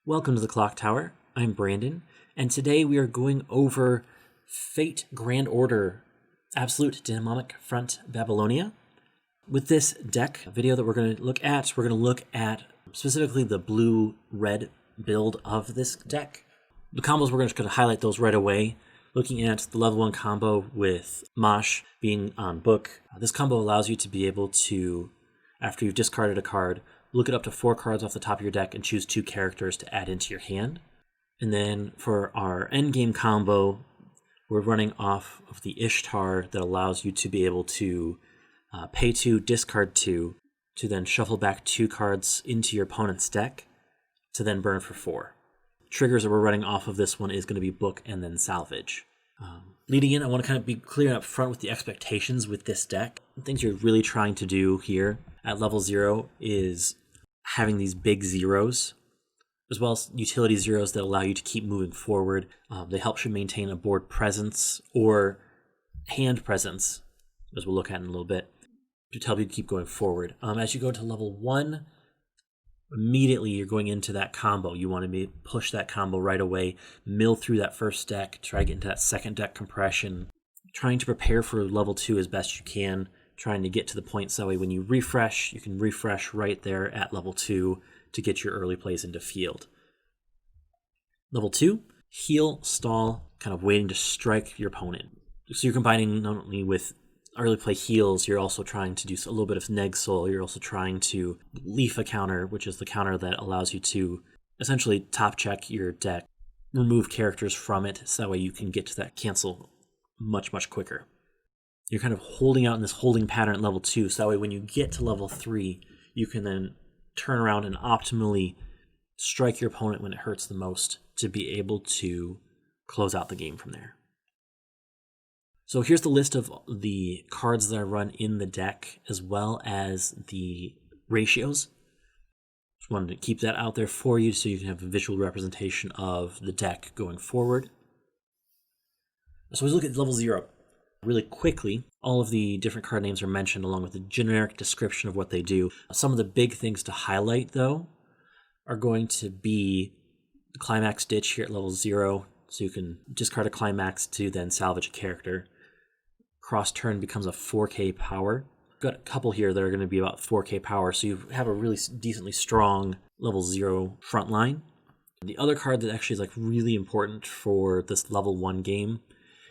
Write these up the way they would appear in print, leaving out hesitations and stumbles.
Welcome to the Clock Tower. I'm Brandon, and today we are going over Fate Grand Order Absolute Demonic Front Babylonia. With this deck video that we're going to look at specifically the blue-red build of this deck. The combos, we're just going to highlight those right away. Looking at the level 1 combo with Mosh being on book, this combo allows you to be able to, after you've discarded a card, look at up to 4 cards off the top of your deck and choose 2 characters to add into your hand. And then for our endgame combo, we're running off of the Ishtar that allows you to be able to pay 2, discard 2, to then shuffle back 2 cards into your opponent's deck to then burn for 4. Triggers that we're running off of this one is going to be book and then salvage. Leading in, I want to kind of be clear up front with the expectations with this deck. The things you're really trying to do here at level 0 is having these big zeros, as well as utility zeros that allow you to keep moving forward. They help you maintain a board presence or hand presence, as we'll look at in a little bit, to help you keep going forward. As you go to level 1, immediately you're going into that combo. You want to push that combo right away, mill through that first deck, try to get into that second deck compression, trying to prepare for level 2 as best you can, trying to get to the point so that way when you refresh, you can refresh right there at level 2 to get your early plays into field. Level 2, heal, stall, kind of waiting to strike your opponent. So you're combining not only with early play heals, you're also trying to do a little bit of neg soul. You're also trying to leaf a counter, which is the counter that allows you to essentially top check your deck, remove characters from it, so that way you can get to that cancel much, much quicker. You're kind of holding out in this holding pattern at level 2, so that way when you get to level 3, you can then turn around and optimally strike your opponent when it hurts the most to be able to close out the game from there. So here's the list of the cards that I run in the deck, as well as the ratios. Just wanted to keep that out there for you so you can have a visual representation of the deck going forward. So let's look at level 0. Really quickly, all of the different card names are mentioned along with a generic description of what they do. Some of the big things to highlight, though, are going to be the Climax Ditch here at level 0, so you can discard a Climax to then salvage a character. Cross turn becomes a 4k power. Got a couple here that are going to be about 4k power, so you have a really decently strong level 0 front line. The other card that actually is really important for this level 1 game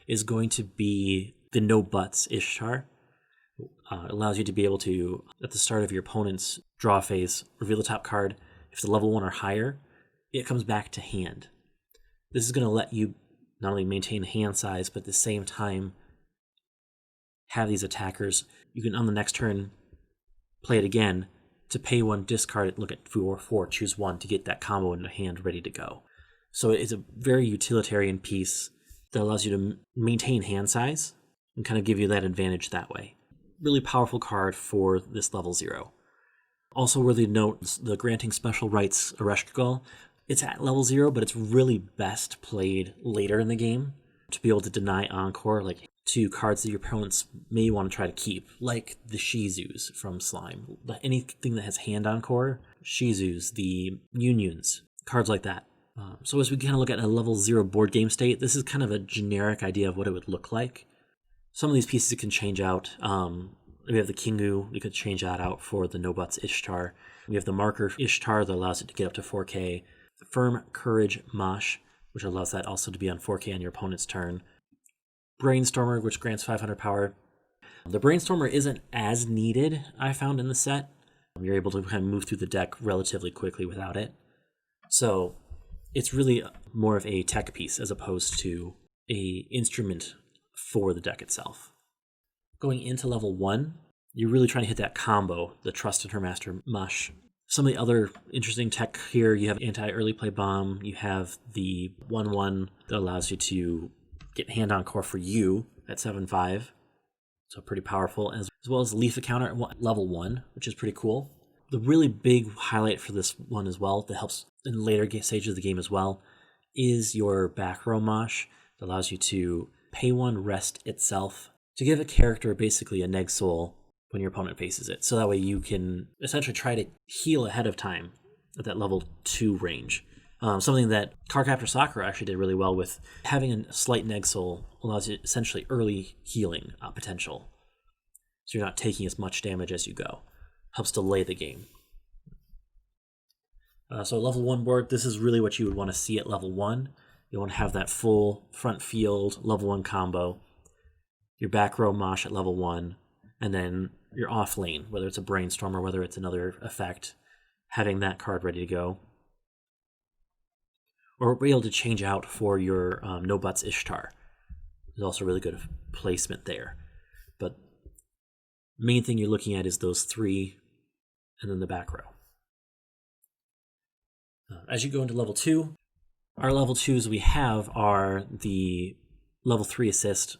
is going to be the No Buts Ishtar. It allows you to be able to, at the start of your opponent's draw phase, reveal the top card. If the level 1 or higher, it comes back to hand. This is going to let you not only maintain hand size, but at the same time have these attackers. You can, on the next turn, play it again to pay 1, discard it, look at 4, choose 1 to get that combo in the hand ready to go. So it's a very utilitarian piece that allows you to maintain hand size and kind of give you that advantage that way. Really powerful card for this level 0. Also worthy to note, the granting special rights Ereshkigal. It's at level 0, but it's really best played later in the game to be able to deny Encore, like 2 cards that your opponents may want to try to keep, like the Shizus from Slime. Anything that has hand Encore, Shizus, the Unions, cards like that. So as we kind of look at a level 0 board game state, this is kind of a generic idea of what it would look like. Some of these pieces can change out. We have the Kingu, we could change that out for the No Buts Ishtar. We have the Marker Ishtar that allows it to get up to 4k. The Firm Courage Mosh, which allows that also to be on 4k on your opponent's turn. Brainstormer, which grants 500 power. The Brainstormer isn't as needed, I found, in the set. You're able to kind of move through the deck relatively quickly without it. So it's really more of a tech piece as opposed to a instrument for the deck itself. Going into level 1, you're really trying to hit that combo, the Trusted Her Master Mush. Some of the other interesting tech here, you have Anti-Early Play Bomb, you have the 1/1 that allows you to get hand Encore for you at 7/5, so pretty powerful, as well as Leaf a counter at level 1, which is pretty cool. The really big highlight for this one as well, that helps in later stages of the game as well, is your Back Row Mosh that allows you to pay 1, rest itself, to give a character basically a neg soul when your opponent faces it. So that way you can essentially try to heal ahead of time at that level 2 range. Something that Cardcaptor Sakura actually did really well with. Having a slight neg soul allows you essentially early healing potential. So you're not taking as much damage as you go. Helps delay the game. So level 1 board, this is really what you would want to see at level 1. You want to have that full front field level 1 combo. Your back row mosh at level 1. And then your off lane, whether it's a Brainstorm or whether it's another effect, having that card ready to go. Or be able to change out for your No Buts Ishtar. There's also really good placement there. But main thing you're looking at is those 3 and then the back row. As you go into level 2, our level 2s we have are the level 3 assist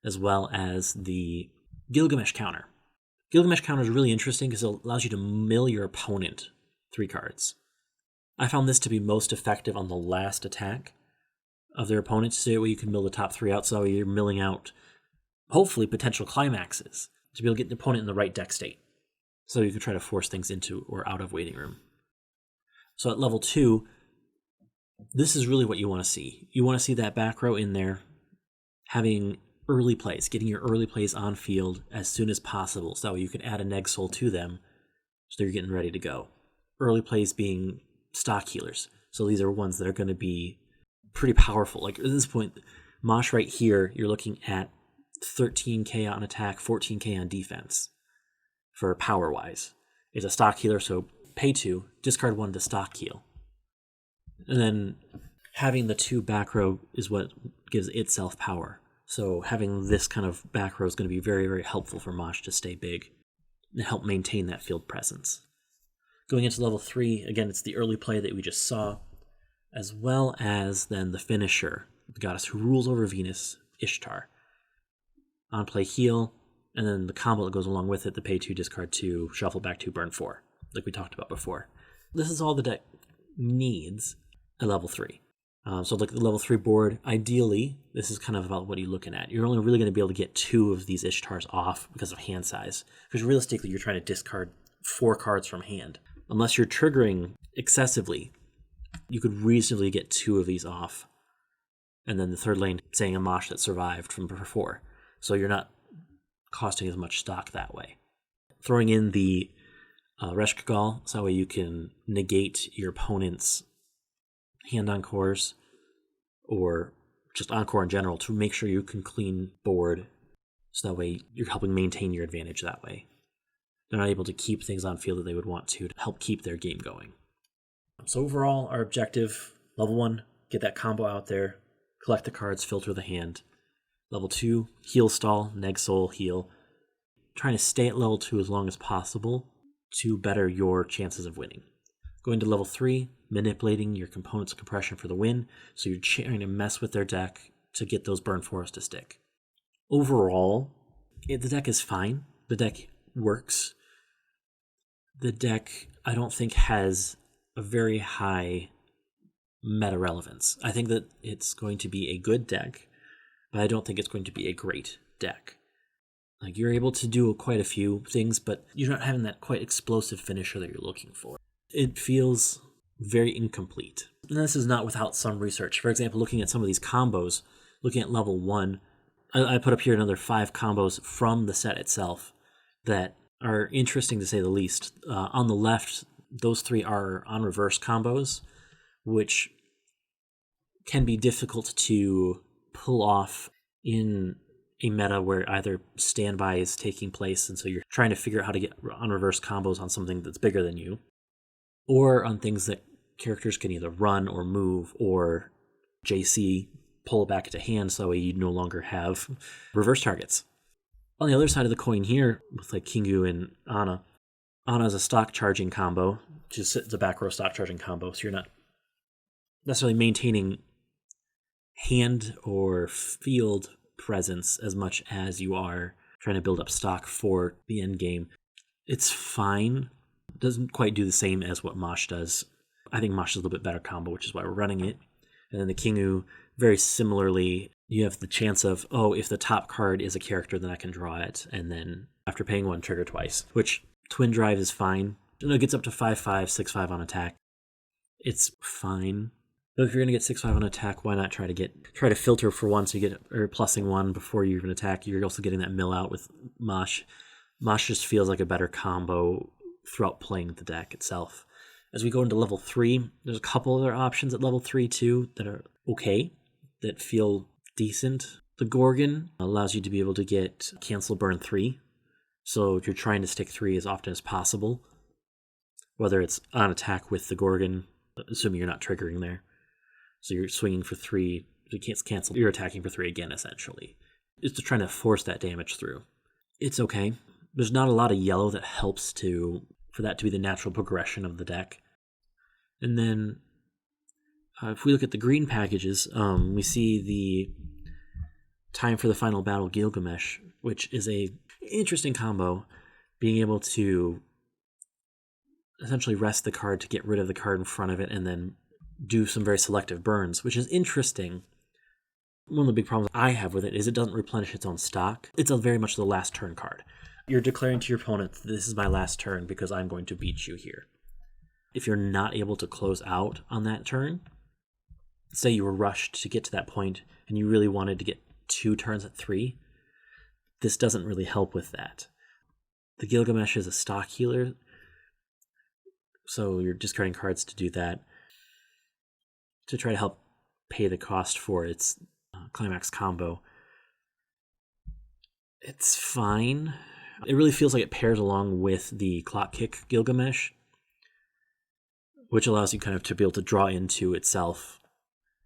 as well as the Gilgamesh counter. Gilgamesh counter is really interesting because it allows you to mill your opponent 3 cards. I found this to be most effective on the last attack of their opponent, so that way you can mill the top 3 out, so you're milling out, hopefully, potential climaxes to be able to get the opponent in the right deck state. So you can try to force things into or out of waiting room. So at level 2, this is really what you want to see. You want to see that back row in there, having early plays, getting your early plays on field as soon as possible, so that way you can add a neg soul to them, so you're getting ready to go. Early plays being stock healers. So these are ones that are going to be pretty powerful. Like at this point, Mosh right here, you're looking at 13k on attack, 14k on defense for power-wise. It's a stock healer, so pay 2, discard 1 to stock heal. And then having the 2 back row is what gives itself power. So having this kind of back row is going to be very, very helpful for Mosh to stay big and help maintain that field presence. Going into level 3, again, it's the early play that we just saw, as well as then the finisher, the goddess who rules over Venus, Ishtar. On play heal, and then the combo that goes along with it, the pay 2, discard 2, shuffle back 2, burn 4, like we talked about before. This is all the deck needs at level 3. So like the level 3 board, ideally, this is kind of about what you're looking at. You're only really going to be able to get 2 of these Ishtars off because of hand size, because realistically, you're trying to discard 4 cards from hand. Unless you're triggering excessively, you could reasonably get 2 of these off. And then the third lane saying a mosh that survived from before. So you're not costing as much stock that way. Throwing in the Reshkagal, so that way you can negate your opponent's hand encores, or just encore in general, to make sure you can clean board, so that way you're helping maintain your advantage that way. They're not able to keep things on field that they would want to help keep their game going. So overall, our objective, level 1, get that combo out there, collect the cards, filter the hand. Level 2, heal stall, neg soul, heal. Trying to stay at level 2 as long as possible to better your chances of winning. Going to level 3, manipulating your component's compression for the win, so you're trying to mess with their deck to get those burn 4s to stick. Overall, the deck is fine. The deck works. The deck, I don't think, has a very high meta relevance. I think that it's going to be a good deck, but I don't think it's going to be a great deck. Like, you're able to do quite a few things, but you're not having that quite explosive finisher that you're looking for. It feels very incomplete. And this is not without some research. For example, looking at some of these combos, looking at level 1, I put up here another 5 combos from the set itself that are interesting to say the least. On the left, those 3 are on reverse combos, which can be difficult to pull off in a meta where either standby is taking place, and so you're trying to figure out how to get on reverse combos on something that's bigger than you, or on things that characters can either run or move, or JC, pull it back to hand so that way you no longer have reverse targets. On the other side of the coin here, with like Kingu and Ana is a stock charging combo, just it's a back row stock charging combo, so you're not necessarily maintaining hand or field presence as much as you are trying to build up stock for the end game. It's fine. It doesn't quite do the same as what Mosh does. I think Mosh is a little bit better combo, which is why we're running it. And then the Kingu, very similarly, you have the chance of, if the top card is a character, then I can draw it, and then after paying 1, trigger twice, which Twin Drive is fine. It gets up to 5/5, 6/5 on attack. it's fine. But if you're going to get 6/5 on attack, why not try to filter for 1 so you get or plussing 1 before you even attack. You're also getting that mill out with Mosh. Mosh just feels like a better combo throughout playing the deck itself. As we go into level 3, there's a couple other options at level 3 too that are okay, that feel decent. The Gorgon allows you to be able to get cancel burn 3. So if you're trying to stick 3 as often as possible, whether it's on attack with the Gorgon, assuming you're not triggering there. So you're swinging for 3, you can't cancel, you're attacking for 3 again, essentially. It's just trying to force that damage through. It's okay. There's not a lot of yellow that helps for that to be the natural progression of the deck. And then, if we look at the green packages, we see the Time for the Final Battle Gilgamesh, which is a interesting combo, being able to essentially rest the card to get rid of the card in front of it and then do some very selective burns, which is interesting. One of the big problems I have with it is it doesn't replenish its own stock. It's very much the last turn card. You're declaring to your opponent, this is my last turn because I'm going to beat you here. If you're not able to close out on that turn, say you were rushed to get to that point and you really wanted to get 2 turns at 3, this doesn't really help with that. The Gilgamesh is a stock healer, so you're discarding cards to do that, to try to help pay the cost for its climax combo. It's fine. It really feels like it pairs along with the Clock Kick Gilgamesh, which allows you kind of to be able to draw into itself.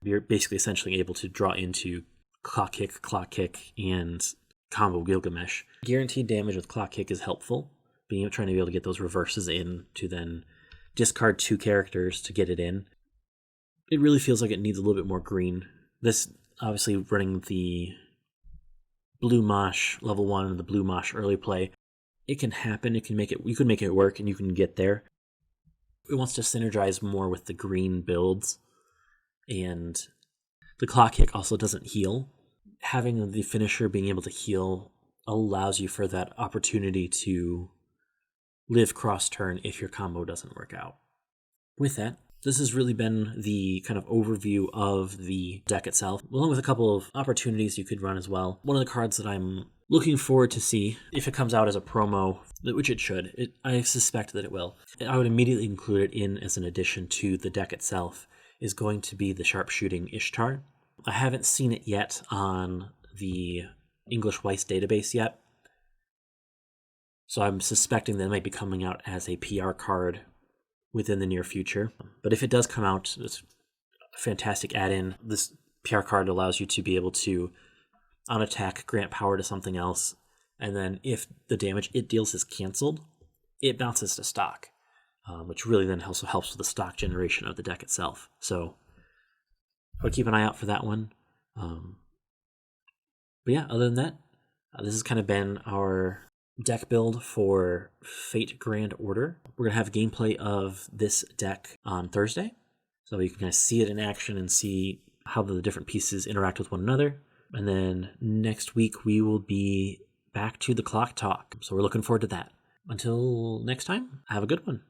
You're basically essentially able to draw into Clock Kick, and combo Gilgamesh. Guaranteed damage with Clock Kick is helpful, trying to be able to get those reverses in to then discard 2 characters to get it in. It really feels like it needs a little bit more green. This, obviously, running the Blue Mosh level 1 and the Blue Mosh early play, it can happen. You can make it work, and you can get there. It wants to synergize more with the green builds, and the Clock Kick also doesn't heal. Having the finisher being able to heal allows you for that opportunity to live cross turn if your combo doesn't work out. With that, this has really been the kind of overview of the deck itself, along with a couple of opportunities you could run as well. One of the cards that I'm looking forward to see, if it comes out as a promo, which it should, I suspect that it will, I would immediately include it in as an addition to the deck itself, is going to be the Sharpshooting Ishtar. I haven't seen it yet on the English Weiss database yet, so I'm suspecting that it might be coming out as a PR card within the near future. But if it does come out, it's a fantastic add-in. This PR card allows you to be able to, on attack, grant power to something else, and then if the damage it deals is canceled, it bounces to stock, which really then also helps with the stock generation of the deck itself. So I would keep an eye out for that one. But yeah, other than that, this has kind of been our deck build for Fate Grand Order. We're going to have gameplay of this deck on Thursday, so you can kind of see it in action and see how the different pieces interact with one another. And then next week, we will be back to the clock talk, so we're looking forward to that. Until next time, have a good one.